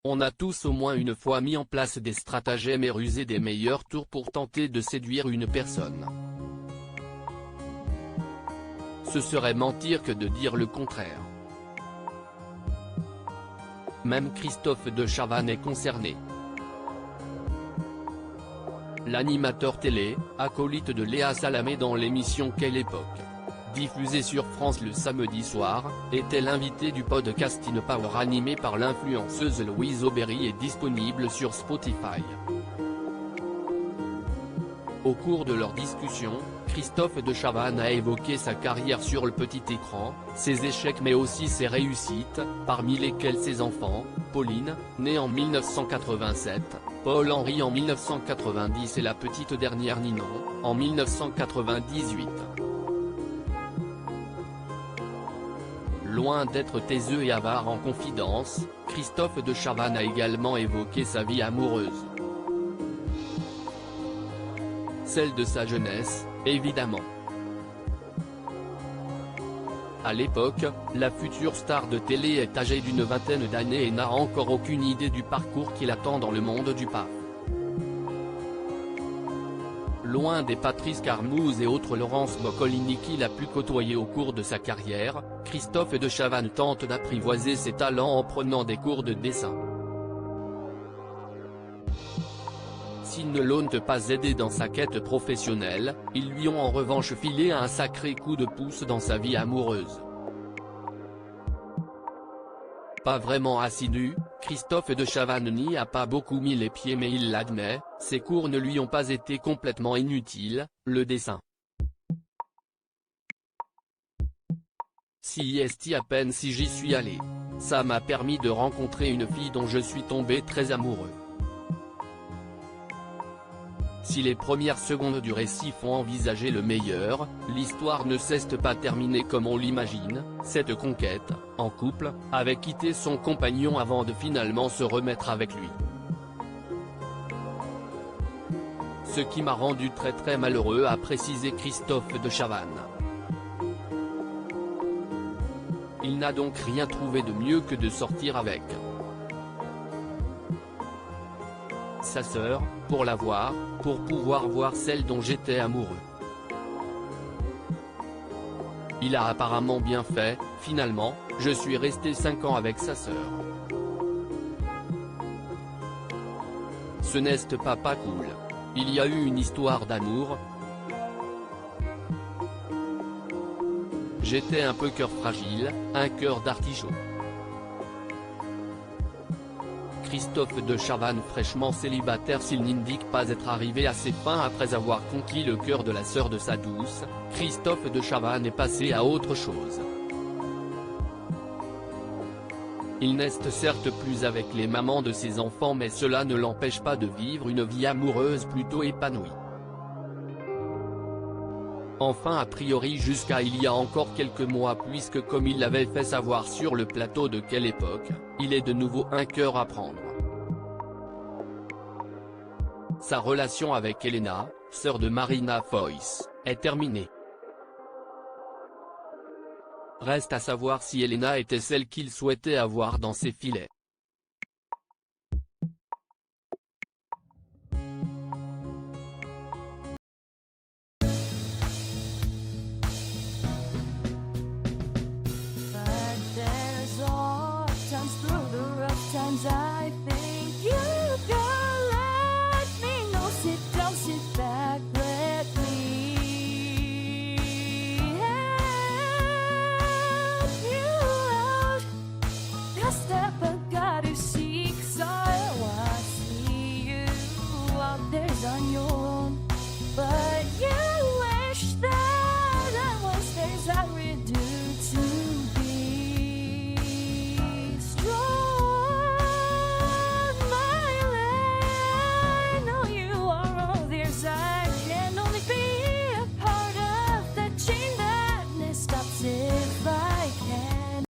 On a tous au moins une fois mis en place des stratagèmes et rusé des meilleurs tours pour tenter de séduire une personne. Ce serait mentir que de dire le contraire. Même Christophe de Chavannes est concerné. L'animateur télé, acolyte de Léa Salamé dans l'émission Quelle époque, diffusée sur France le samedi soir, était l'invité du podcast In Power animé par l'influenceuse Louise Aubéry et disponible sur Spotify. Au cours de leur discussion, Christophe de Chavannes a évoqué sa carrière sur le petit écran, ses échecs mais aussi ses réussites, parmi lesquels ses enfants, Pauline, née en 1987, Paul-Henri en 1990 et la petite dernière Ninon, en 1998. Loin d'être taiseux et avare en confidence, Christophe de Chavannes a également évoqué sa vie amoureuse. Celle de sa jeunesse, évidemment. À l'époque, la future star de télé est âgée d'une vingtaine d'années et n'a encore aucune idée du parcours qui l'attend dans le monde du PAF. Loin des Patrice Carmouze et autres Laurence Boccolini qu'il a pu côtoyer au cours de sa carrière, Christophe de Chavannes tente d'apprivoiser ses talents en prenant des cours de dessin. S'ils ne l'ont pas aidé dans sa quête professionnelle, ils lui ont en revanche filé un sacré coup de pouce dans sa vie amoureuse. Pas vraiment assidu, Christophe de Chavannes n'y a pas beaucoup mis les pieds mais il l'admet, ses cours ne lui ont pas été complètement inutiles, le dessin. Si est à peine si j'y suis allé. Ça m'a permis de rencontrer une fille dont je suis tombé très amoureux. Si les premières secondes du récit font envisager le meilleur, l'histoire ne s'est pas terminée comme on l'imagine. Cette conquête, en couple, avait quitté son compagnon avant de finalement se remettre avec lui. Ce qui m'a rendu très malheureux, a précisé Christophe de Chavannes. Il n'a donc rien trouvé de mieux que de sortir avec sa sœur, pour la voir, pour pouvoir voir celle dont j'étais amoureux. Il a apparemment bien fait, finalement, je suis resté 5 ans avec sa sœur. Ce n'est pas cool. Il y a eu une histoire d'amour. J'étais un peu cœur fragile, un cœur d'artichaut. Christophe de Chavannes fraîchement célibataire. S'il n'indique pas être arrivé à ses fins après avoir conquis le cœur de la sœur de sa douce, Christophe de Chavannes est passé à autre chose. Il n'est certes plus avec les mamans de ses enfants mais cela ne l'empêche pas de vivre une vie amoureuse plutôt épanouie. Enfin a priori jusqu'à il y a encore quelques mois puisque comme il l'avait fait savoir sur le plateau de Quelle époque, il est de nouveau un cœur à prendre. Sa relation avec Elena, sœur de Marina Foïs, est terminée. Reste à savoir si Elena était celle qu'il souhaitait avoir dans ses filets. I think you can let me know. Sit down, sit back, let me help you out. The step I gotta seek, so I see you out there's on your